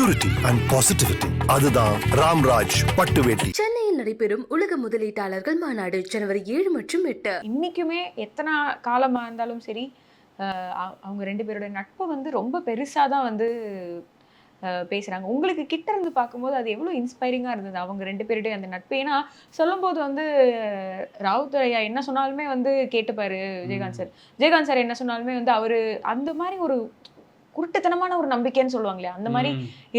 Purity and positivity. அதுதான் ராம்ராஜ் பட்டு வேட்டி. சென்னையில் நடைபெறும் உலக முதலீட்டாளர்கள் மாநாடு ஜனவரி 7 மற்றும் 8. இன்னைக்குமே எத்தனை காலமாக இருந்தாலும் சரி, அவங்க ரெண்டு பேரோட நட்பு வந்து ரொம்ப பெருசாக தான் வந்து பேசுகிறாங்க. உங்களுக்கு கிட்ட இருந்து பார்க்கும்போது அது எவ்வளோ இன்ஸ்பைரிங்காக இருந்தது அவங்க ரெண்டு பேருடைய அந்த நட்பு. ஏன்னா சொல்லும்போது வந்து ராவுத் ஐயா என்ன சொன்னாலுமே வந்து கேட்டுப்பாரு விஜயகாந்த் சார். விஜயகாந்த் சார் என்ன சொன்னாலுமே வந்து அவர் அந்த மாதிரி ஒரு குருட்டுத்தனமான ஒரு நம்பிக்கைன்னு சொல்லுவாங்க இல்லையா, அந்த மாதிரி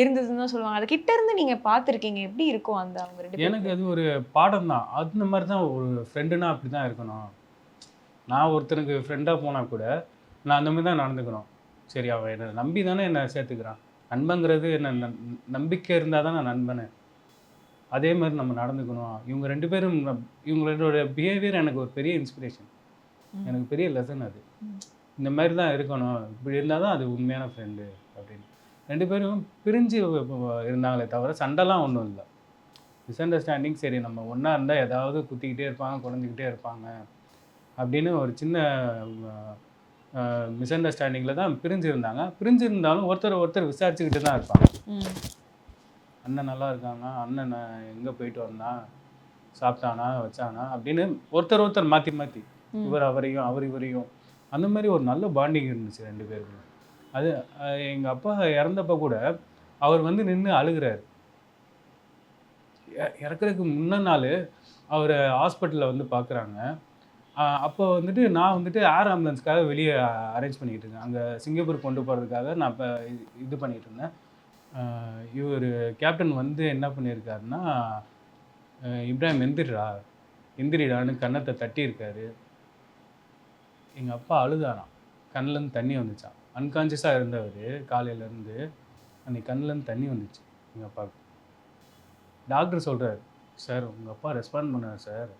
இருந்ததுன்னு தான் சொல்லுவாங்க. அது கிட்ட இருந்து நீங்க பார்த்துருக்கீங்க, எப்படி இருக்கும் அந்த அவங்க ரெண்டு? எனக்கு அது ஒரு பாடம் தான். அந்த மாதிரி தான் ஒரு ஃப்ரெண்டுனா அப்படி தான் இருக்கணும். நான் ஒருத்தருக்கு ஃப்ரெண்டாக போனால் கூட நான் அந்த மாதிரி தான் நடந்துக்கணும். சரி, அவன் என்னை நம்பி தானே என்னை சேர்த்துக்கிறான். நண்பங்கிறது என்ன, நம்பிக்கை இருந்தால் தான் நான் நண்பனே. அதே மாதிரி நம்ம நடந்துக்கணும். இவங்க ரெண்டு பேரும், இவங்களோட பிஹேவியர் எனக்கு ஒரு பெரிய இன்ஸ்பிரேஷன், எனக்கு பெரிய லெசன். அது இந்த மாதிரி தான் இருக்கணும், இப்படி இருந்தால் தான் அது உண்மையான ஃப்ரெண்டு அப்படின்னு. ரெண்டு பேரும் பிரிஞ்சு இருந்தாங்களே தவிர சண்டைலாம் ஒன்றும் இல்லை. Miss understanding. சரி, நம்ம ஒன்றா இருந்தால் ஏதாவது குத்திக்கிட்டே இருப்பாங்க, குறைஞ்சிக்கிட்டே இருப்பாங்க அப்படின்னு ஒரு சின்ன மிஸ் அண்டர்ஸ்டாண்டிங்கில் தான் பிரிஞ்சு இருந்தாங்க. பிரிஞ்சு இருந்தாலும் ஒருத்தர் விசாரிச்சுக்கிட்டு தான் இருப்பாங்க. அண்ணன் நல்லா இருக்காங்க, அண்ணன் எங்கே போயிட்டு வந்தான், சாப்பிட்டானா, வச்சானா அப்படின்னு ஒருத்தர் மாற்றி மாற்றி, இவர் அவரையும் அவர் இவரையும், அந்த மாதிரி ஒரு நல்ல பாண்டிங் இருந்துச்சு ரெண்டு பேருக்கும். அது எங்கள் அப்பா இறந்தப்போ கூட அவர் வந்து நின்று அழுகிறார். இறக்குறதுக்கு முன்ன நாள் அவர் ஹாஸ்பிட்டலில் வந்து பார்க்குறாங்க. அப்போ வந்துட்டு நான் வந்துட்டு ஏர் ஆம்புலன்ஸ்க்காக வெளியே அரேஞ்ச் பண்ணிக்கிட்டு இருக்கேன். அங்கே சிங்கப்பூர் கொண்டு போகிறதுக்காக நான் இப்போ இது பண்ணிகிட்டு இருந்தேன். இவர் கேப்டன் வந்து என்ன பண்ணியிருக்காருன்னா, இப்ராஹிம் எந்திரிடான்னு கன்னத்தை தட்டியிருக்காரு. எங்கள் அப்பா அழுதாராம், கண்ணிலேருந்து தண்ணி வந்துச்சான். அன்கான்ஷியஸாக இருந்தவர் காலையிலேருந்து, அன்றைக்கி கண்ணிலேருந்து தண்ணி வந்துச்சு எங்கள் அப்பாவுக்கு. டாக்டர் சொல்கிறார், சார் உங்கள் அப்பா ரெஸ்பாண்ட் பண்ணார் சார்.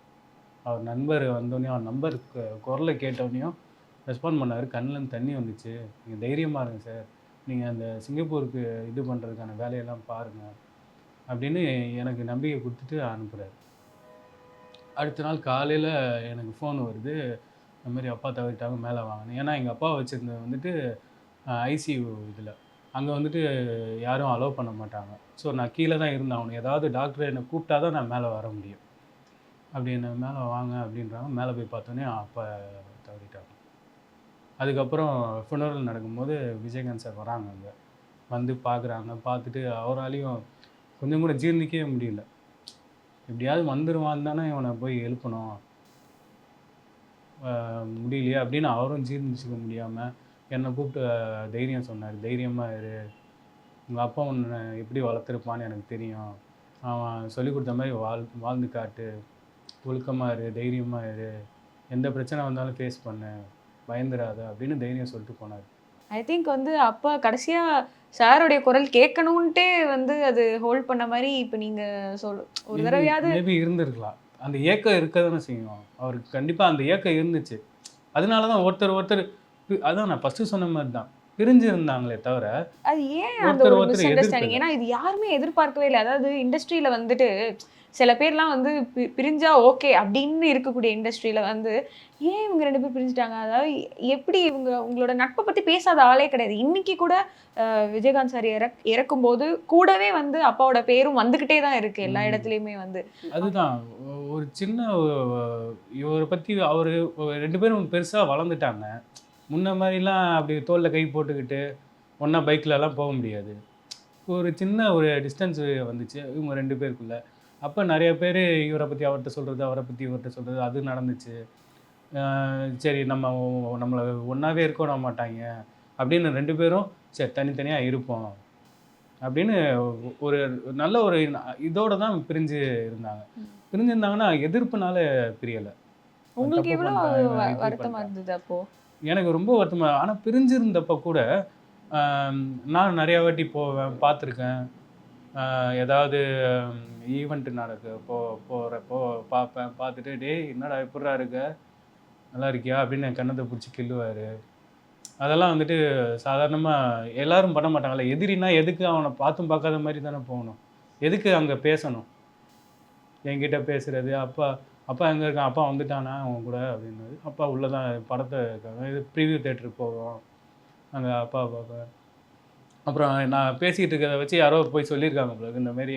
அவர் நண்பர் வந்தோடனே அவர் நம்பர் குரலை கேட்டோடனையும் ரெஸ்பாண்ட் பண்ணார், கண்ணிலேருந்து தண்ணி வந்துச்சு, நீங்கள் தைரியமாக இருங்க சார், நீங்கள் அந்த சிங்கப்பூருக்கு இது பண்ணுறதுக்கான வேலையெல்லாம் பாருங்கள் அப்படின்னு எனக்கு நம்பிக்கை கொடுத்துட்டு அனுப்புகிறார். அடுத்த நாள் காலையில் எனக்கு ஃபோன் வருது, இந்த மாதிரி அப்பா தவறிட்டாங்க, மேலே வாங்கினேன். ஏன்னா எங்கள் அப்பா வச்சுருந்தது வந்துட்டு ஐசியூ இதில், அங்கே வந்துட்டு யாரும் அலோவ் பண்ண மாட்டாங்க. ஸோ நான் கீழே தான் இருந்தேன். அவனு ஏதாவது டாக்டர் என்னை கூப்பிட்டா தான் நான் மேலே வர முடியும். அப்படி என்ன மேலே வாங்க அப்படின்றாங்க. மேலே போய் பார்த்தோன்னே அப்பா தவறிட்டாங்க. அதுக்கப்புறம் ஃபுனரல் நடக்கும்போது விஜயகாந்த் சார் வராங்க. அங்கே வந்து பார்க்குறாங்க. பார்த்துட்டு அவராலையும் கொஞ்சம் கூட ஜீர்ணிக்கவே முடியல. எப்படியாவது வந்துடுவான் தானே இவனை போய் எழுப்பணும், முடியலையே அப்படின்னு அவரும் ஜீர்ணிச்சிக்க முடியாமல் என்னை கூப்பிட்டு தைரியம் சொன்னார். தைரியமாக இரு, உங்கள் அப்பா உன்னை எப்படி வளர்த்துருப்பான்னு எனக்கு தெரியும், அவன் சொல்லிக் கொடுத்த மாதிரி வாழ்ந்து காட்டு, ஒழுக்கமாக இரு, தைரியமாக இரு, எந்த பிரச்சனை வந்தாலும் ஃபேஸ் பண்ணு, பயந்துடாத அப்படின்னு தைரியம் சொல்லிட்டு போனார். ஐ திங்க் வந்து அப்போ கடைசியாக சாருடைய குரல் கேட்கணுன்ட்டே வந்து அது ஹோல்ட் பண்ண மாதிரி இப்போ நீங்கள் ஒரு தடவையாவது மேபி இருந்திருக்கலாம். அந்த ஏக்கம் இருக்க தானே செய்யும் அவருக்கு. கண்டிப்பாக அந்த ஏக்கம் இருந்துச்சு. அதனால தான் ஒருத்தர் அதான் நான் ஃபஸ்ட்டு சொன்ன மாதிரி தான் பிரிஞ்சு இருந்தாங்களே தவிர அது ஏன் அந்த ஒரு மிஸ் அண்டர்ஸ்டாண்டிங். ஏன்னா இது யாருமே எதிர்பார்க்கவே இல்லை. அதாவது இண்டஸ்ட்ரியில் வந்துட்டு சில பேர்லாம் வந்து பிரிஞ்சா ஓகே அப்படின்னு இருக்கக்கூடிய இண்டஸ்ட்ரியில் வந்து ஏன் இவங்க ரெண்டு பேர் பிரிஞ்சுட்டாங்க, அதாவது எப்படி உங்களோட நட்பை பற்றி பேசாத ஆளே கிடையாது. இன்னைக்கு கூட விஜயகாந்த் சார் இறக்கும்போது கூடவே வந்து அப்பாவோட பேரும் வந்துக்கிட்டே தான் இருக்குது எல்லா இடத்துலையுமே வந்து. அதுதான் ஒரு சின்ன இவரை பற்றி அவர் ரெண்டு பேரும் பெருசாக வளர்ந்துட்டாங்க. முன்ன மாதிரிலாம் அப்படி தோளில் கை போட்டுக்கிட்டு ஒன்றா பைக்கிலலாம் போக முடியாது. ஒரு சின்ன ஒரு டிஸ்டன்ஸ் வந்துச்சு இவங்க ரெண்டு பேருக்குள்ளே. அப்போ நிறைய பேர் இவரை பற்றி அவர்கிட்ட சொல்கிறது, அவரை பற்றி இவர்கிட்ட சொல்கிறது, அது நடந்துச்சு. சரி, நம்மளை ஒன்றாவே இருக்க மாட்டாங்க அப்படின்னு ரெண்டு பேரும் சரி தனித்தனியாக இருப்போம் அப்படின்னு ஒரு நல்ல ஒரு இதோடு தான் பிரிஞ்சு இருந்தாங்க. பிரிஞ்சிருந்தாங்கன்னா எதிர்ப்புனால பிரியலை. உங்களுக்கு எவ்வளோ வருத்தமாக இருந்தது அப்போது? எனக்கு ரொம்ப வருத்தமாக. ஆனால் பிரிஞ்சிருந்தப்போ கூட நான் நிறையா வாட்டி போவேன், பார்த்துருக்கேன். ஏதாவது ஈவெண்ட்டு போகிறப்போ பார்ப்பேன். பார்த்துட்டு டேய் என்னடா எப்படிடா இருக்க, நல்லா இருக்கியா அப்படின்னு என் கண்ணத்தை பிடிச்சி கிள்ளுவார். அதெல்லாம் வந்துட்டு சாதாரணமாக எல்லோரும் பண்ண மாட்டாங்கல்ல. எதிரினா எதுக்கு அவனை பார்த்தும் பார்க்காத மாதிரி தானே போகணும், எதுக்கு அங்கே பேசணும், என்கிட்ட பேசுகிறது. அப்பா எங்கே இருக்கான், அப்பா வந்துட்டானா அவன் கூட அப்படின்னாரு. அப்பா உள்ளே தான் படத்தை இருக்காங்க, இது ப்ரீவியூ தேட்டருக்கு போவோம், அங்கே அப்பா பார்ப்பேன். அப்புறம் நான் பேசிகிட்டு இருக்கிறத வச்சு யாரோ போய் சொல்லியிருக்காங்க போல இந்த மாதிரி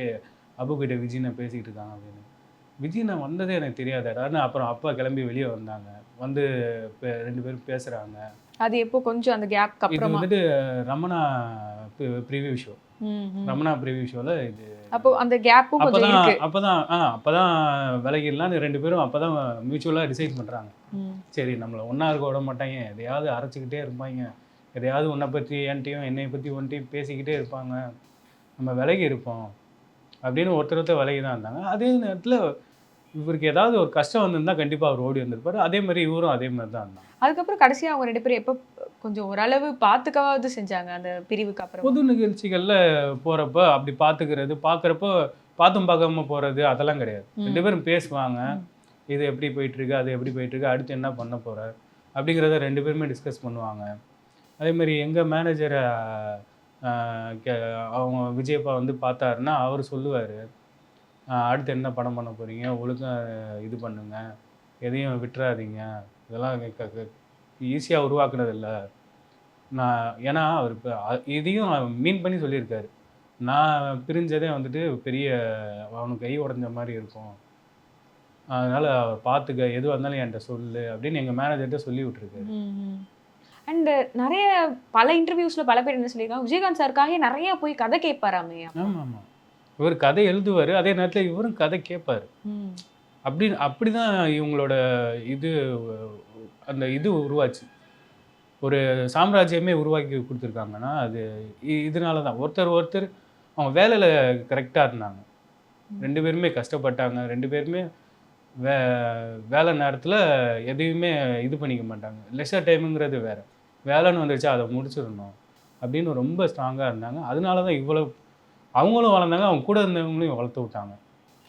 அபுக்கிட்ட விஜய்னை பேசிக்கிட்டு இருக்காங்க அப்படின்னு. விஜய்னை வந்ததே எனக்கு தெரியாதாடான்னு அப்புறம் அப்பா கிளம்பி வெளியே வந்தாங்க. வந்து 2 பேரும் பேசுகிறாங்க. அது எப்போ கொஞ்சம் அந்த கேப்க்கு இது அப்புறமா? வந்துட்டு Ramana preview show. Ramana preview ஷோவில் இது அப்போ அந்த கேப்பும் கொஞ்சம் இருக்கு. அப்பதான் விலகிடலான்னு 2 பேரும் அப்பதான் மியூச்சுவலாக டிசைட் பண்ணுறாங்க. சரி நம்மளை ஒன்றா இருக்க விட மாட்டாங்க, எதையாவது அரைச்சிக்கிட்டே இருப்பாங்க, எதையாவது உன்னை பற்றி என்கிட்டையும் என்னை பற்றி ஒன்றையும் பேசிக்கிட்டே இருப்பாங்க, நம்ம விலகி இருப்போம் அப்படின்னு ஒருத்தர் விலகி தான் இருந்தாங்க. அதே நேரத்தில் இவருக்கு ஏதாவது ஒரு கஷ்டம் வந்திருந்தால் கண்டிப்பாக அவர் ஓடி வந்திருப்பார். அதே மாதிரி இவரும் அதே மாதிரி தான் இருந்தாங்க. அதுக்கப்புறம் கடைசியாக அவங்க 2 பேரும் எப்போ கொஞ்சம் ஓரளவு பார்த்துக்கவாவது செஞ்சாங்க அந்த பிரிவுக்கு அப்புறம்? பொது நிகழ்ச்சிகளில் போகிறப்ப அப்படி பார்க்குறப்போ பார்த்தும் பார்க்காம போகிறது அதெல்லாம் கிடையாது. 2 பேரும் பேசுவாங்க, இது எப்படி போயிட்டுருக்கு, அது எப்படி போயிட்டுருக்கு, அடுத்து என்ன பண்ண போகிற அப்படிங்கிறத 2 பேருமே டிஸ்கஸ் பண்ணுவாங்க. அதேமாதிரி எங்கள் மேனேஜரை அவங்க விஜயப்பா வந்து பார்த்தாருன்னா அவர் சொல்லுவார், அடுத்து என்ன படம் பண்ண போகிறீங்க, ஒழுங்காக இது பண்ணுங்க, எதையும் விட்டுறாதீங்க, இதெல்லாம் ஈஸியாக உருவாக்குனது இல்லை. ஏன்னா அவர் இப்போ இதையும் மீன் பண்ணி சொல்லியிருக்காரு, நான் பிரிஞ்சதே வந்துட்டு பெரிய அவனுக்கு கை உடஞ்ச மாதிரி இருக்கும், அதனால் அவர் பார்த்துக்க, எதுவாக இருந்தாலும் என்கிட்ட சொல்லு அப்படின்னு எங்கள் மேனேஜர்கிட்ட சொல்லி விட்டுருக்காரு. அண்ட் நிறைய பல இன்டர்வியூஸில் பல பேர் என்ன சொல்லியிருக்காங்க, விஜயகாந்த் சாருக்காக நிறைய போய் கதை கேட்பாராமே. ஆமாம், இவர் கதை எழுதுவார், அதே நேரத்தில் இவரும் கதை கேட்பார். அப்படி தான் இவங்களோட அந்த இது உருவாச்சு. ஒரு சாம்ராஜ்யமே உருவாக்கி கொடுத்துருக்காங்கன்னா அது இதனால தான். ஒருத்தர் அவங்க வேலையில் கரெக்டாக இருந்தாங்க, 2 பேருமே கஷ்டப்பட்டாங்க, 2 பேருமே வேலை நேரத்தில் எதையுமே இது பண்ணிக்க மாட்டாங்க. லெஷர் டைமுங்கிறது வேறு, வேலைன்னு வந்துருச்சா அதை முடிச்சிடணும் அப்படின்னு ரொம்ப ஸ்ட்ராங்காக இருந்தாங்க. அதனால தான் இவ்வளோ அவங்களும் வளர்ந்தாங்க, அவங்க கூட இருந்தவங்களையும் வளர்த்து விட்டாங்க.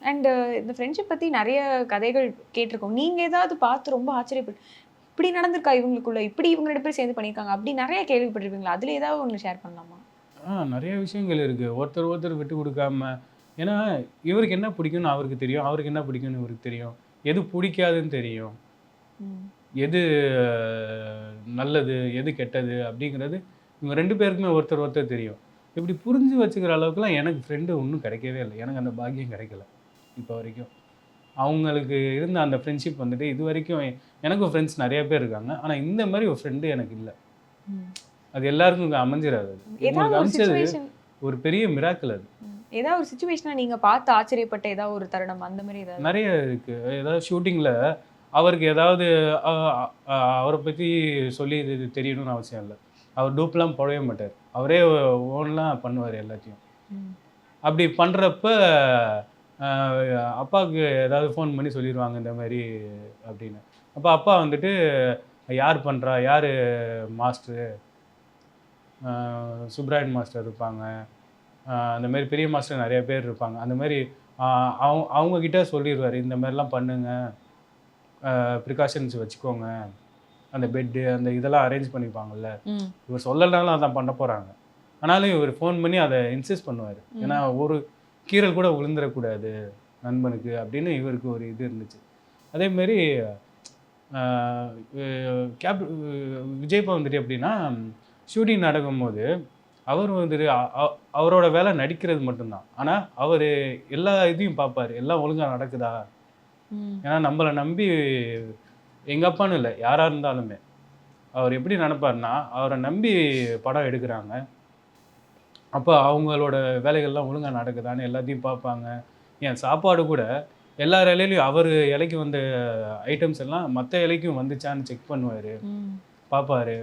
அண்டு இந்த ஃப்ரெண்ட்ஷிப் பற்றி நிறைய கதைகள் கேட்டிருக்கோம். நீங்கள் ஏதாவது பார்த்து ரொம்ப ஆச்சரியப்பட்டு இப்படி நடந்திருக்கா இவங்களுக்குள்ள, இப்படி இவங்க 2 பேர் சேர்ந்து பண்ணியிருக்காங்க அப்படி நிறைய கேள்விப்பட்டிருப்பீங்களா? அதில் ஏதாவது ஒன்று ஷேர் பண்ணலாமா? நிறைய விஷயங்கள் இருக்குது. ஒருத்தர் விட்டு கொடுக்காம, ஏன்னா இவருக்கு என்ன பிடிக்கும்னு அவருக்கு தெரியும், அவருக்கு என்ன பிடிக்கும்னு இவருக்கு தெரியும், எது பிடிக்காதுன்னு தெரியும், எது நல்லது எது கெட்டது அப்படிங்கிறது இவங்க 2 பேருக்குமே ஒருத்தர் தெரியும். இப்படி புரிஞ்சு வச்சுக்கிற அளவுக்குலாம் எனக்கு ஃப்ரெண்டு ஒன்றும் கிடைக்கவே இல்லை. எனக்கு அந்த பாக்கியம் கிடைக்கல இப்போ வரைக்கும். அவங்களுக்கு இருந்த அந்த ஃப்ரெண்ட்ஷிப் வந்துட்டு இது வரைக்கும் எனக்கும் ஃப்ரெண்ட்ஸ் நிறைய பேர் இருக்காங்க, ஆனால் இந்த மாதிரி ஒரு ஃப்ரெண்டு எனக்கு இல்லை. அது எல்லாருக்கும் அமைஞ்சிடாது. உங்களுக்கு அமைச்சது ஒரு பெரிய மிராக்கிள். அது ஏதாவது ஒரு சுச்சுவேஷனாக நீங்கள் பார்த்து ஆச்சரியப்பட்ட ஏதாவது ஒரு தருணம் அந்த மாதிரி ஏதாவது? நிறைய இருக்குது. ஏதாவது ஷூட்டிங்கில் அவருக்கு ஏதாவது அவரை பற்றி சொல்லி இது தெரியணும்னு அவசியம் இல்லை. அவர் டூப்லாம் போடவே மாட்டார், அவரே ஓன்லாம் பண்ணுவார் எல்லாத்தையும். அப்படி பண்ணுறப்ப அப்பாவுக்கு ஏதாவது ஃபோன் பண்ணி சொல்லிடுவாங்க இந்த மாதிரி அப்படின்னு. அப்போ அப்பா வந்துட்டு யார் பண்ணுறா, யார் மாஸ்டரு, சுப்ராயன் மாஸ்டர் இருப்பாங்க, அந்த மாதிரி பெரிய மாஸ்டர் நிறைய பேர் இருப்பாங்க. அந்த மாதிரி அவங்கக்கிட்ட சொல்லிடுவார், இந்த மாதிரிலாம் பண்ணுங்க, ப்ரிகாஷன்ஸ் வச்சுக்கோங்க, அந்த பெட்டு அந்த இதெல்லாம் அரேஞ்ச் பண்ணிப்பாங்கல்ல. இவர் சொல்லலைனாலும் அதான் பண்ண போகிறாங்க, ஆனாலும் இவர் ஃபோன் பண்ணி அதை இன்சிஸ்ட் பண்ணுவார். ஏன்னா ஒரு கீரல் கூட விழுந்துடக்கூடாது நண்பனுக்கு அப்படின்னு இவருக்கு ஒரு இது இருந்துச்சு. அதேமாரி விஜயப்பா வந்துட்டு எப்படின்னா, ஷூட்டிங் நடக்கும்போது அவர் வந்துட்டு அவரோட வேலை நடிக்கிறது மட்டும்தான், ஆனால் அவர் எல்லா இதையும் பார்ப்பார், எல்லாம் ஒழுங்காக நடக்குதா. ஏன்னா நம்மளை நம்பி எங்கள் அப்பான்னு இல்லை யாராக இருந்தாலுமே அவர் எப்படி நினைப்பார்னா, அவரை நம்பி படம் எடுக்கிறாங்க, அப்போ அவங்களோட வேலைகள்லாம் ஒழுங்காக நடக்குதான்னு எல்லாத்தையும் பார்ப்பாங்க. ஏன் சாப்பாடு கூட எல்லா இலையிலையும் அவர் இலைக்கு வந்த ஐட்டம்ஸ் எல்லாம் மற்ற இலைக்கும் வந்துச்சான்னு செக் பண்ணுவார், பார்ப்பார்,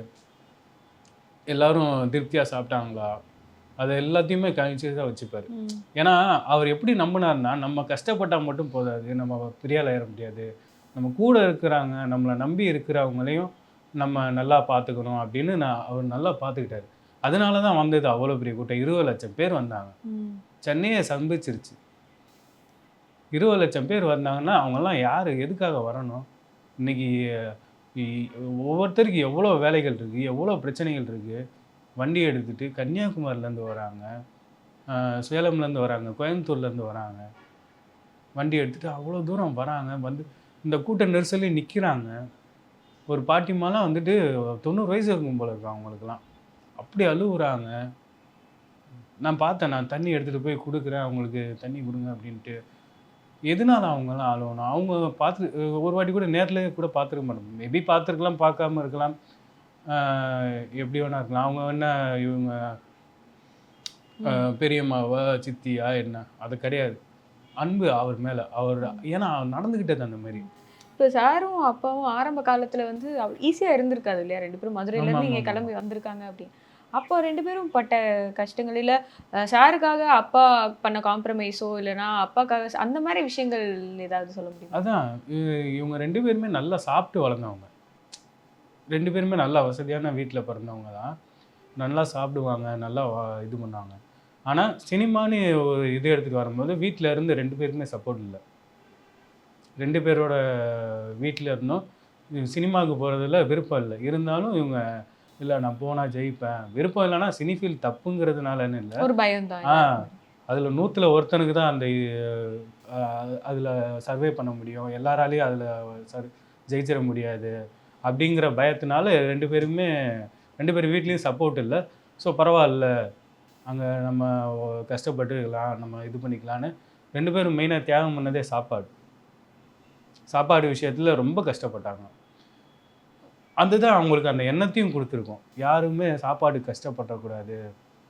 எல்லோரும் திருப்தியாக சாப்பிட்டாங்களா, அதை எல்லாத்தையுமே கான்சியஸாக வச்சுப்பார். ஏன்னா அவர் எப்படி நம்பினார்னா, நம்ம கஷ்டப்பட்டால் மட்டும் போதாது, நம்ம பெரியால் ஏற முடியாது, நம்ம கூட இருக்கிறாங்க நம்மளை நம்பி இருக்கிறவங்களையும் நம்ம நல்லா பார்த்துக்கணும் அப்படின்னு அவர் நல்லா பார்த்துக்கிட்டாரு. அதனால தான் வந்தது அவ்வளோ பெரிய கூட்டம். 20 லட்சம் பேர் வந்தாங்க. சென்னையை சந்திச்சிருச்சு. 20 லட்சம் பேர் வந்தாங்கன்னா அவங்கெல்லாம் யார், எதுக்காக வரணும்? இன்றைக்கி ஒவ்வொருத்தருக்கு எவ்வளோ வேலைகள் இருக்குது, எவ்வளோ பிரச்சனைகள் இருக்குது. வண்டி எடுத்துகிட்டு கன்னியாகுமரிலேருந்து வராங்க, சேலம்லேருந்து வராங்க, கோயம்புத்தூர்லேருந்து வராங்க, வண்டி எடுத்துகிட்டு அவ்வளோ தூரம் வராங்க. வந்து இந்த கூட்ட நெரிசலையும் நிற்கிறாங்க. ஒரு பாட்டிமாலாம் வந்துட்டு 90 வயசு இருக்கும் போல இருக்கு அவங்களுக்குலாம், அப்படி அழுகுறாங்க. நான் பார்த்தேன், நான் தண்ணி எடுத்துகிட்டு போய் கொடுக்குறேன், அவங்களுக்கு தண்ணி கொடுங்க அப்படின்ட்டு. எதனால அவங்கலாம் அழுவணும்? அவங்க பார்த்து ஒரு வாட்டி கூட நேர்ல கூட பார்த்துருக்க மாட்டாங்க. மேபி பார்த்துருக்கலாம், பார்க்காம இருக்கலாம். ஆ எப்படி வேணா இருக்கலாம். அவங்க என்ன இவங்க பெரியம்மாவா, சித்தியா என்ன? அது கிடையாது. அன்பு அவர் மேல. அவர் ஏன்னா நடந்துக்கிட்டது அந்த மாரி. இப்போ சாரும் அப்பாவும் ஆரம்ப காலத்துல வந்து ஈஸியா இருந்திருக்காது இல்லையா? 2 பேரும் மதுரையில இருந்து இங்க ஆமாமாமா. கிளம்பி வந்திருக்காங்க அப்படின்னு. அப்போ 2 பேரும் பட்ட கஷ்டங்கள் இல்ல சாருக்காக அப்பா பண்ண காம்ப்ரமைஸோ இல்லைன்னா அப்பாக்காக அந்த மாதிரி விஷயங்கள் ஏதாவது சொல்ல முடியுமா? அதான் இவங்க 2 பேருமே நல்லா சாப்பிட்டு வளர்ந்தவங்க. 2 பேருமே நல்லா வசதியான வீட்ல பிறந்தவங்க தான். நல்லா சாப்பிடுவாங்க, நல்லா இது பண்ணுவாங்க. ஆனா சினிமான்னு ஒரு இது எடுத்துட்டு வரும்போது வீட்ல இருந்து 2 பேருக்குமே சப்போர்ட் இல்ல. 2 பேரோட வீட்ல இருந்தும் சினிமாவுக்கு போறதுல விருப்பம் இல்ல. இருந்தாலும் இவங்க இல்ல நான் போனா ஜெயிப்பேன். விருப்பம் இல்லன்னா சினி ஃபீல்ட் தப்புங்கிறதுனாலன்னு இல்ல. ஒரு பயம் தான். ஆ அதுல 100ல ஒருத்தனுக்கு தான் அந்த அ அதுல சர்வே பண்ண முடியும். எல்லாராலயும் அதுல ஜெயிச்சிட முடியாது. அப்படிங்கிற பயத்தினால 2 பேருமே 2 பேர் வீட்லயும் சப்போர்ட் இல்ல. ஸோ பரவால்ல. அங்க நம்ம கஷ்டப்பட்டு இருக்கலாம். நம்ம இது பண்ணிக்கலான்னு 2 பேரும் மெயினா தியாகம் பண்ணதே சாப்பாடு. சாப்பாடு விஷயத்துல ரொம்ப கஷ்டப்பட்டாங்க. அதுதான் அவங்களுக்கு அந்த எண்ணத்தையும் குடுத்துருக்கும். யாருமே சாப்பாடுக்கு கஷ்டப்படக்கூடாது.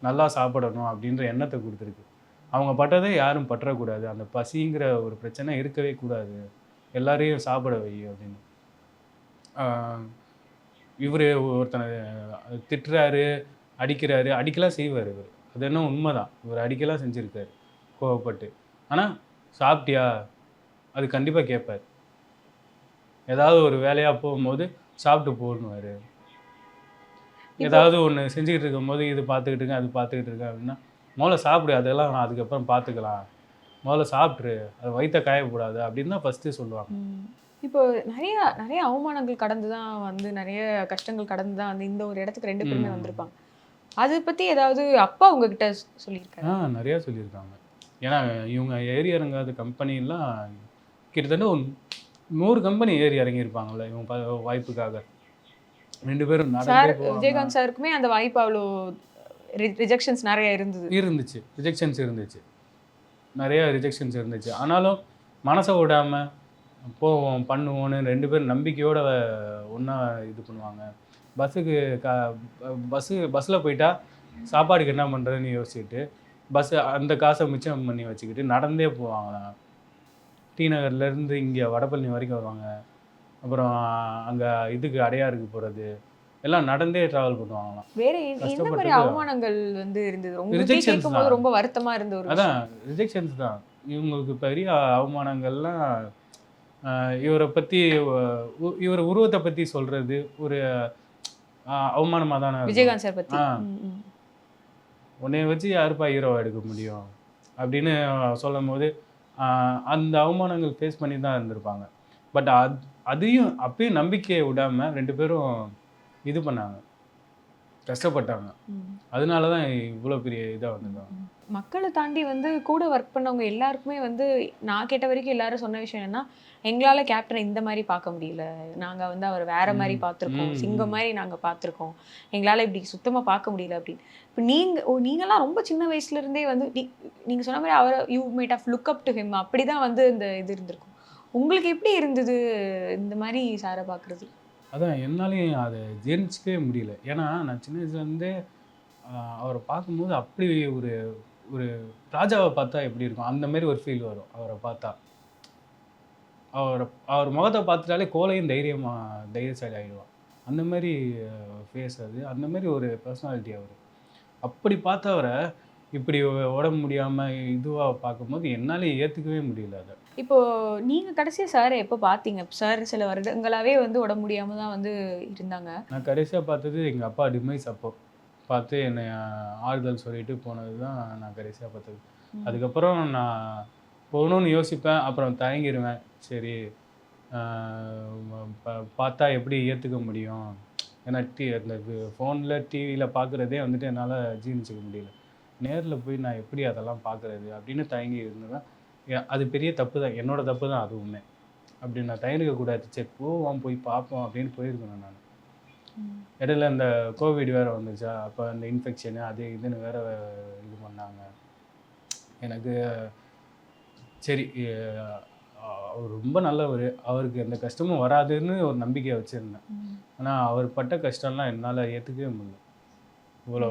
நல்லா சாப்பிடணும் அப்படின்ற எண்ணத்த குடுத்துருக்கு. அவங்க பட்டதை யாரும் பற்றக்கூடாது. அந்த பசிங்கிற ஒரு பிரச்சனை இருக்கவே கூடாது. எல்லாரையும் சாப்பிட வை அப்படின்னு. ஆ இவரு ஒருத்தனை திட்டுறாரு, அடிக்கிறாரு. அடிக்கலாம் செய்வாரு இவரு. அது என்னமோ உண்மதான். இவரு அடிக்கலாம் செஞ்சிருக்காரு கோவப்பட்டு. ஆனா, "சாப்பிட்டியா?" அது கண்டிப்பா கேட்பாரு. ஏதாவது ஒரு வேலையா போகும்போது, "சாப்பிட்டு போன்னுவாரு." ஏதாவது ஒண்ணு செஞ்சுக்கிட்டு இருக்கும்போது, இது பார்த்துக்கிட்டு இருக்கேன், அது பார்த்துக்கிட்டு இருக்கேன் அப்படின்னா, "மொதல்ல சாப்பிடு. அதெல்லாம் அதுக்கப்புறம் பார்த்துக்கலாம். மொதல்ல சாப்பிட்ரு. அது வயித்த காயக்கூடாது." அப்படின்னு தான் ஃபர்ஸ்ட்டு சொல்லுவாங்க. இப்போ நிறைய நிறைய அவமானங்கள் கடந்து தான் வந்து நிறைய கஷ்டங்கள் கடந்து தான் வந்து இந்த ஒரு இடத்துக்கு 2 பேருமே வந்திருப்பாங்க. அதை பத்தி ஏதாவது அப்பா உங்ககிட்ட சொல்லியிருக்காரு? நெறையா சொல்லியிருக்காங்க. ஏன்னா, இவங்க ஏறி இறங்காத கம்பெனிலாம் கிட்டத்தட்ட ஒரு 100 கம்பெனி ஏறி இறங்கியிருப்பாங்கல்ல, இவங்க வாய்ப்புக்காக. 2 பேரும் சார் நடந்தே போவாங்க. விஜயகாந்த் சாருக்குமே அந்த வாய்ப்பு அவ்வளோ ரிஜெக்ஷன்ஸ் நிறைய இருந்தது. இருந்துச்சு. ரிஜெக்ஷன்ஸ் இருந்துச்சு. நெறையா ரிஜெக்ஷன்ஸ் இருந்துச்சு. ஆனாலும் மனச விடாம போவோம், பண்ணுவோம்னு 2 பேரும் நம்பிக்கையோட ஒண்ணா இது பண்ணுவாங்க. பஸ்ஸுக்கு க பஸ்ஸில போயிட்டா சாப்பாடுக்கு என்ன பண்ணுறதுன்னு யோசிச்சுட்டு, அந்த காசை மிச்சம் பண்ணி வச்சுக்கிட்டு நடந்தே போவாங்களாம். டி நகர்லேருந்து இங்கே வடபழனி வரைக்கும் வருவாங்க. அப்புறம் அங்கே இதுக்கு அடையாருக்கு போகிறது எல்லாம் நடந்தே ட்ராவல் பண்ணுவாங்களாம். வேற எந்த மாதிரி கஷ்டப்பட்டு அவமானங்கள் வந்து இருந்தது? உங்களுக்கு ரிஜெக்ஷன்ஸ் கேட்கும்போது தான். ரொம்ப வருத்தமா இருந்த ஒரு அதான் ரிஜெக்ஷன்ஸ் தான். இவங்களுக்கு பெரிய அவமானங்கள்லாம் இவரை பற்றி இவர் உருவத்தை பற்றி சொல்கிறது ஒரு அவமானமாக தானே இருக்கும். விஜயகாந்த் சார் பத்தி. ஆ உன்னைய வச்சு யாருப்பா ஹீரோவை எடுக்க முடியும் அப்படின்னு சொல்லும்போது அந்த அவமானங்கள் ஃபேஸ் பண்ணி தான் இருந்திருப்பாங்க. பட் அதையும் அப்பயும் நம்பிக்கையை விடாம 2 பேரும் இது பண்ணாங்க, கஷ்டப்பட்டாங்க. அதனால தான் இவ்வளோ பெரிய இதாக வந்திருக்காங்க. மக்களை தாண்டி வந்து கூட ஒர்க் பண்ணவங்க எல்லாருக்குமே வந்து நான் கேட்ட வரைக்கும் எல்லாரும் சொன்ன விஷயம் என்னன்னா, எங்களால கேப்டனை இந்த மாதிரி பார்க்க முடியல. நாங்க வந்து அவர் வேற மாதிரி பார்த்துருக்கோம். சிங்கம் மாதிரி நாங்க பார்த்துருக்கோம். எங்களால இப்படி சுத்தமா பார்க்க முடியல அப்படின்னு. இப்போ நீங்கெல்லாம் ரொம்ப சின்ன வயசுல இருந்தே வந்து நீங்க சொன்ன மாதிரி அவரை you might have look up to him. அப்படிதான் வந்து இந்த இது இருந்திருக்கும். உங்களுக்கு எப்படி இருந்தது இந்த மாதிரி சாரை பார்க்குறது? அதான் என்னாலையும் அதை ஜீர்ணிச்சிக்கவே முடியல. ஏன்னா நான் சின்ன வயசுலேருந்தே அவரை பார்க்கும்போது அப்படி ஒரு ஒரு ராஜாவை பார்த்தா எப்படி இருக்கும் அந்த மாதிரி ஒரு ஃபீல் வரும் அவரை பார்த்தா. அவர் முகத்தை பார்த்துட்டாலே கோலையும் தைரியசாலி ஆகிடுவான். அந்த மாதிரி ஃபேஸ் அது, அந்த மாதிரி ஒரு பர்சனாலிட்டி அவர். அப்படி பார்த்தவரை இப்படி உடம்பு முடியாமல் இதுவாக பார்க்கும்போது என்னாலே ஏற்றுக்கவே முடியல அதை. இப்போ நீங்க கடைசியா சாரை எப்போ பார்த்தீங்க? சார் சில வருடங்களாவே வந்து உடம்பு முடியாம தான் வந்து இருந்தாங்க. நான் கடைசியாக பார்த்தது எங்கள் அப்பா டிமைஸ் அப்போ பார்த்து என்னை ஆறுதல் சொல்லிட்டு போனது தான் நான் கடைசியாக பார்த்தது. அதுக்கப்புறம் நான் போகணுன்னு யோசிப்பேன், அப்புறம் தயங்கிடுவேன். சரி பார்த்தா எப்படி ஏற்றுக்க முடியும்? ஏன்னா அந்த ஃபோனில் டிவியில் பார்க்குறதே வந்துட்டு என்னால் ஜீர்ணிச்சிக்க முடியல. நேரில் போய் நான் எப்படி அதெல்லாம் பார்க்குறது அப்படின்னு தயங்கி இருந்தேன். அது பெரிய தப்பு தான், என்னோட தப்பு தான் அதுவுமே. அப்படி நான் தயங்கிக்கக்கூடாது. சரி போவோம், போய் பார்ப்போம் அப்படின்னு போயிருக்கணும் நான். இடையில இந்த கோவிட் வேறு வந்துச்சா, அப்போ அந்த இன்ஃபெக்ஷனு அது இதுன்னு வேறு இது பண்ணாங்க. எனக்கு சரி அவர் ரொம்ப நல்லவர், அவருக்கு எந்த கஷ்டமும் வராதுன்னு ஒரு நம்பிக்கையை வச்சுருந்தேன். ஆனால் அவர் பட்ட கஷ்டம்லாம் என்னால் ஏற்றுக்கவே முடியல. இவ்வளோ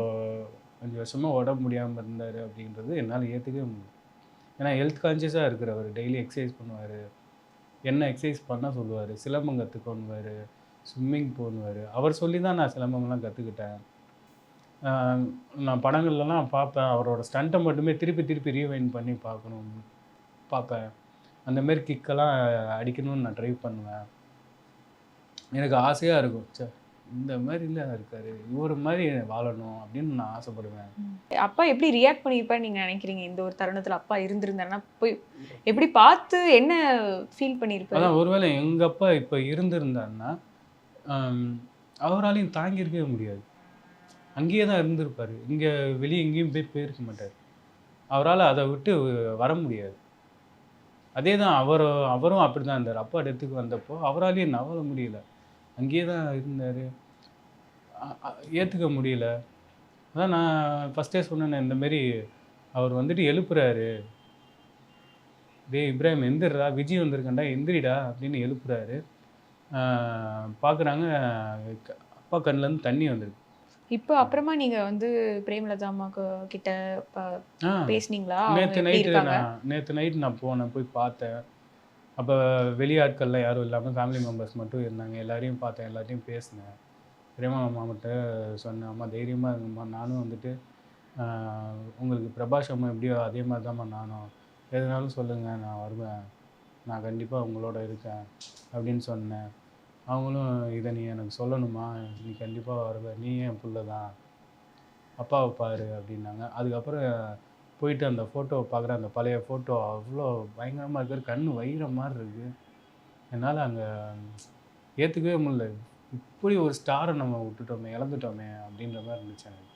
5 வருஷமாக உடம்பு முடியாமல் இருந்தார் அப்படின்றது என்னால் ஏற்றுக்கவே முடியல. ஏன்னா ஹெல்த் கான்ஷியஸாக இருக்கிறவர், டெய்லி எக்ஸசைஸ் பண்ணுவார், என்ன எக்ஸசைஸ் பண்ண சொல்லுவார், சிலம்பம் கற்றுக்கொண்டுவார், ஸ்விம்மிங் போகணுவார். அவர் சொல்லி தான் நான் சிலம்பம்லாம் கற்றுக்கிட்டேன். நான் படங்கள்லாம் பார்ப்பேன், அவரோட ஸ்டண்ட்டை மட்டுமே திருப்பி திருப்பி ரீவைண்ட் பண்ணி பார்ப்பேன். அந்தமாரி கிக்கெல்லாம் அடிக்கணும்னு நான் ட்ரை பண்ணுவேன். எனக்கு ஆசையாக இருக்கும், சே இந்த மாதிரில இருக்கார், இவர் மாதிரி வாழணும் அப்படின்னு நான் ஆசைப்படுவேன். அப்பா எப்படி ரியாக்ட் பண்ணியிருப்பான்னு நீங்கள் நினைக்கிறீங்க? இந்த ஒரு தருணத்தில் அப்பா இருந்திருந்தாருன்னா போய் எப்படி பார்த்து என்ன ஃபீல் பண்ணியிருப்பாரு? அதான் ஒருவேளை எங்கள் அப்பா இப்போ இருந்திருந்தாருன்னா அவராலையும் தாங்கியிருக்கவே முடியாது. அங்கேயே தான் இருந்திருப்பார், இங்கே வெளியே எங்கேயும் போயிருக்க மாட்டார். அவரால் அதை விட்டு வர முடியாது. அதே தான் அவரும் அப்படி தான் இருந்தார். அப்பா டெத்துக்கு வந்தப்போ அவராலையும் நவர முடியல, அங்கேயே தான் இருந்தார். ஏற்றுக்க முடியல. அதான் நான் ஃபஸ்ட்டே சொன்னேன், இந்தமாரி அவர் வந்துட்டு எழுப்புறாரு, டேய் இப்ராஹிம் எந்திரா, விஜய் வந்திருக்கண்டா எந்திரிடா அப்படின்னு எழுப்புறாரு. பார்க்குறாங்க, அப்பா கண்ணிலேருந்து தண்ணி வந்துருக்கு. இப்போ அப்புறமா நீங்கள் வந்து பிரேமலதா அம்மாக்கு கிட்ட பேசுனீங்களா? நேற்று நைட்டு நான் போனேன், போய் பார்த்தேன். அப்போ வெளியாட்கள்லாம் யாரும் இல்லாமல் ஃபேமிலி மெம்பர்ஸ் மட்டும் இருந்தாங்க. எல்லாரையும் பார்த்தேன், எல்லாத்தையும் பேசினேன். பிரேமா அம்மாகிட்ட சொன்னேன், அம்மா தைரியமாக இருங்கம்மா, நானும் வந்துட்டு உங்களுக்கு பிரபாஷ் அம்மா எப்படியோ அதே மாதிரி தான்ம்மா நானும், எதுனாலும் சொல்லுங்கள் நான் வருவேன், நான் கண்டிப்பாக உங்களோட இருக்கேன் அப்படின்னு சொன்னேன். அவங்களும் இதை நீ எனக்கு சொல்லணுமா, நீ கண்டிப்பாக வருவேன், நீ என் பிள்ளை தான், அப்பாவை பாரு அப்படின்னாங்க. அதுக்கப்புறம் போயிட்டு அந்த ஃபோட்டோவை பார்க்குறேன், அந்த பழைய ஃபோட்டோ அவ்வளோ பயங்கரமாக இருக்குது, கண் வைகிற மாதிரி இருக்குது. என்னால் அங்கே ஏற்றுக்கவே முடியல, இப்படி ஒரு ஸ்டாரை நம்ம விட்டுட்டோமே, இழந்துட்டோமே அப்படின்ற மாதிரி இருந்துச்சு எனக்கு.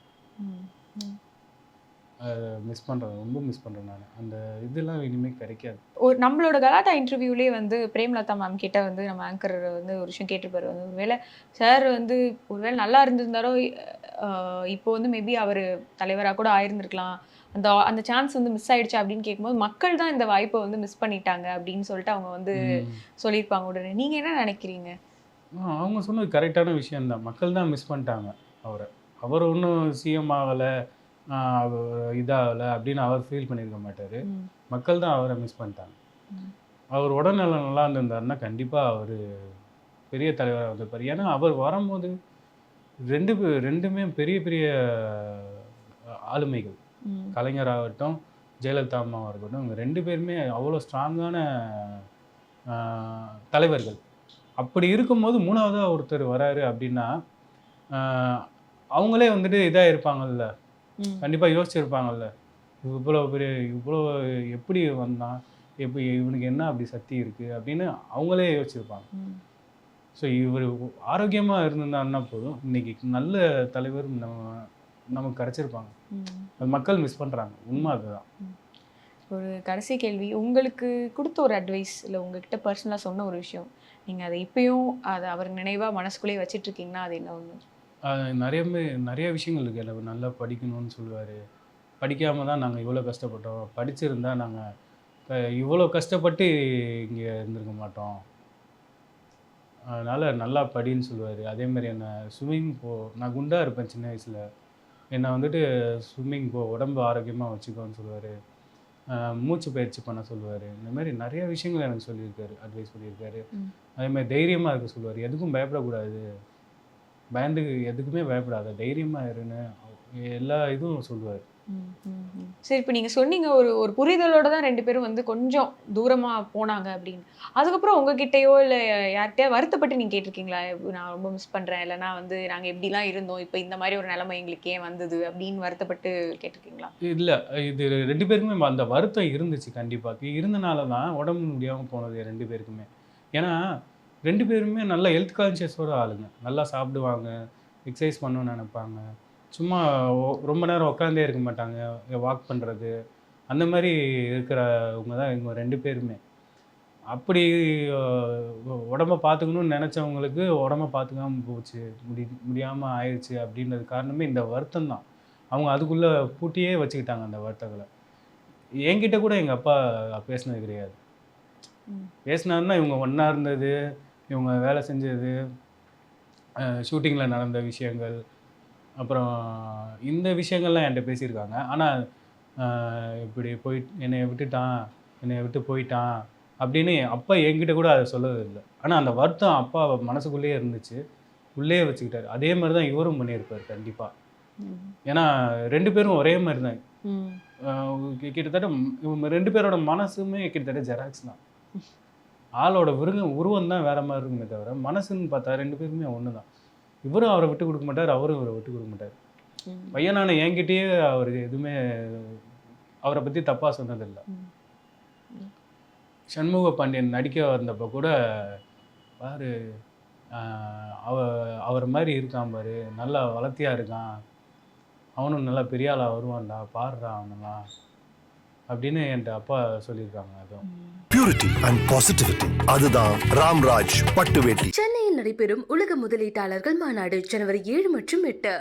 மிஸ் பண்ணுறேன், ரொம்ப மிஸ் பண்ணுறேன் நான். அந்த இதெல்லாம் இனிமேல் கிடைக்காது. ஒரு நம்மளோட கலாட்டா இன்டர்வியூலேயே வந்து பிரேமலதா மேம் கிட்ட வந்து நம்ம ஆங்கர் வந்து ஒரு விஷயம் கேட்டிருப்பாரு, வந்து ஒருவேளை சார் வந்து ஒருவேளை நல்லா இருந்திருந்தாரோ இப்போ வந்து மேபி அவர் தலைவராக கூட ஆயிருந்திருக்கலாம், அந்த சான்ஸ் வந்து மிஸ் ஆயிடுச்சு அப்படின்னு கேட்கும்போது மக்கள் தான் இந்த வாய்ப்பை வந்து மிஸ் பண்ணிட்டாங்க அப்படின்னு சொல்லிட்டு அவங்க வந்து சொல்லியிருப்பாங்க. உடனே நீங்கள் என்ன நினைக்கிறீங்க? அவங்க சொன்னது கரெக்டான விஷயந்தான், மக்கள் தான் மிஸ் பண்ணிட்டாங்க அவரை. அவர் ஒன்றும் சிஎம் ஆகலை, இதாகலை அப்படின்னு அவர் ஃபீல் பண்ணியிருக்க மாட்டார். மக்கள் தான் அவரை மிஸ் பண்ணிட்டாங்க. அவர் உடல்நலம் நல்லா இருந்திருந்தாருன்னா கண்டிப்பாக அவர் பெரிய தலைவராக வந்திருப்பார். ஏன்னா அவர் வரும்போது ரெண்டுமே பெரிய பெரிய ஆளுமைகள், கலைஞராகட்டும் ஜெயலலிதா அம்மாவாக இருக்கட்டும், இவங்க 2 பேருமே அவ்வளோ ஸ்ட்ராங்கான தலைவர்கள். அப்படி இருக்கும்போது 3வதாக ஒருத்தர் வராரு அப்படின்னா அவங்களே வந்துட்டு இதாக இருப்பாங்கல்ல, கண்டிப்பாக யோசிச்சிருப்பாங்கல்ல, இவ்வளோ எப்படி வந்தான், எப்படி இவனுக்கு என்ன அப்படி சக்தி இருக்குது அப்படின்னு அவங்களே யோசிச்சிருப்பாங்க. ஸோ இவர் ஆரோக்கியமாக இருந்திருந்தாருன்னா போதும், இன்றைக்கி நல்ல தலைவர் நமக்கு கிடச்சிருப்பாங்க. அது மக்கள் மிஸ் பண்ணுறாங்க, உண்மை அதுதான். ஒரு கடைசி கேள்வி, உங்களுக்கு கொடுத்த ஒரு அட்வைஸ் இல்லை உங்ககிட்ட பர்சனலாக சொன்ன ஒரு விஷயம், நீங்கள் அதை இப்பயும் அதை அவர் நினைவாக மனசுக்குள்ளேயே வச்சிட்ருக்கீங்கன்னா அது என்ன ஒன்று? நிறைய விஷயங்கள் இருக்குது. அவர் நல்லா படிக்கணும்னு சொல்லுவார், படிக்காமல் தான் நாங்கள் இவ்வளோ கஷ்டப்பட்டோம், படிச்சிருந்தா நாங்கள் இவ்வளோ கஷ்டப்பட்டு இங்கே இருந்திருக்க மாட்டோம், அதனால் நல்லா படின்னு சொல்லுவார். அதேமாதிரி என்னை ஸ்விம்மிங் நான் குண்டாக இருப்பேன் சின்ன வயசில், என்னை வந்துட்டு ஸ்விம்மிங் உடம்பு ஆரோக்கியமாக வச்சுக்கோன்னு சொல்லுவார். மூச்சு பயிற்சி பண்ண சொல்லுவார். இந்த மாதிரி நிறைய விஷயங்கள் எனக்கு சொல்லியிருக்காரு, அட்வைஸ் பண்ணியிருக்காரு. அதேமாதிரி தைரியமாக இருக்க சொல்லுவார், எதுக்கும் பயப்படக்கூடாது, பயந்து எதுக்குமே பயப்படாத, தைரியமாக இருன்னு எல்லா இதுவும் சொல்லுவார். சரி, இப்போ நீங்கள் சொன்னீங்க ஒரு புரிதலோட தான் 2 பேரும் வந்து கொஞ்சம் தூரமாக போனாங்க அப்படின்னு. அதுக்கப்புறம் உங்ககிட்டயோ இல்லை யார்கிட்டயோ வருத்தப்பட்டு நீங்கள் கேட்டிருக்கீங்களா, நான் ரொம்ப மிஸ் பண்ணுறேன், இல்லைனா வந்து நாங்கள் எப்படிலாம் இருந்தோம், இப்போ இந்த மாதிரி ஒரு நிலைமை எங்களுக்கு ஏன் வந்தது அப்படின்னு வருத்தப்பட்டு கேட்டிருக்கீங்களா? இல்லை, இது 2 பேருக்குமே அந்த வருத்தம் இருந்துச்சு. கண்டிப்பாக இருந்தனால தான் உடம்பு முடியாமல் போனது 2 பேருக்குமே. ஏன்னா 2 பேருமே நல்லா ஹெல்த் கான்ஷியஸோட ஆளுங்க, நல்லா சாப்பிடுவாங்க, எக்ஸசைஸ் பண்ணணும்னு நினைப்பாங்க, சும்மா ரொம்ப நேரம் உட்காந்தே இருக்க மாட்டாங்க, வாக் பண்ணுறது அந்த மாதிரி இருக்கிறவங்க தான் இவங்க 2 பேருமே. அப்படி உடம்ப பார்த்துக்கணும்னு நினச்சவங்களுக்கு உடம்ப பார்த்துக்காம போச்சு, முடியாமல் ஆயிடுச்சு அப்படின்றது காரணமே இந்த வருத்தம் தான். அவங்க அதுக்குள்ளே பூட்டியே வச்சுக்கிட்டாங்க அந்த வருத்தங்களை. என்கிட்ட கூட எங்கள் அப்பா பேசினது கிடையாது. பேசினாருன்னா இவங்க ஒன்றா இருந்தது, இவங்க வேலை செஞ்சது, ஷூட்டிங்கில் நடந்த விஷயங்கள், அப்புறம் இந்த விஷயங்கள்லாம் என்கிட்ட பேசியிருக்காங்க. ஆனால் இப்படி என்னை விட்டு போயிட்டான் அப்படின்னு அப்பா என்கிட்ட கூட அதை சொல்லவே இல்லை. ஆனால் அந்த வருத்தம் அப்பா மனசுக்குள்ளேயே இருந்துச்சு, உள்ளே வச்சுக்கிட்டாரு. அதே மாதிரி தான் இவரும் பண்ணியிருப்பார் கண்டிப்பாக. ஏன்னா 2 பேரும் ஒரே மாதிரி தான். கிட்டத்தட்ட இவங்க 2 பேரோட மனசுமே கிட்டத்தட்ட ஜெராக்ஸ் தான். ஆளோட உருவம் தான் வேற மாதிரி இருக்குமே தவிர மனசுன்னு பார்த்தா 2 பேருமே ஒன்று தான். இவரும் அவரை விட்டு கொடுக்க மாட்டார், அவரும் இவரை விட்டு கொடுக்க மாட்டார். பையனான என்கிட்டயே அவர் எதுவுமே அவரை பற்றி தப்பாக சொன்னதில்லை. சண்முக பாண்டியன் நடிக்க வந்தப்போ கூட பாரு அவர் மாதிரி இருக்கான் பாரு, நல்லா வளர்த்தியாக இருக்கான், அவனும் நல்லா பெரிய ஆளாக வருவான்டா, பாடுறா அவனெல்லாம் அப்படின்னு என்கிட்ட அப்பா சொல்லியிருக்காங்க. அதுவும் பியூரிட்டி அண்ட் பாசிட்டிவிட்டி, அதுதான் ராம்ராஜ் பட்டு வேட்டி. சென்னையில் நடைபெறும் உலக முதலீட்டாளர்கள் மாநாடு ஜனவரி 7 மற்றும் 8.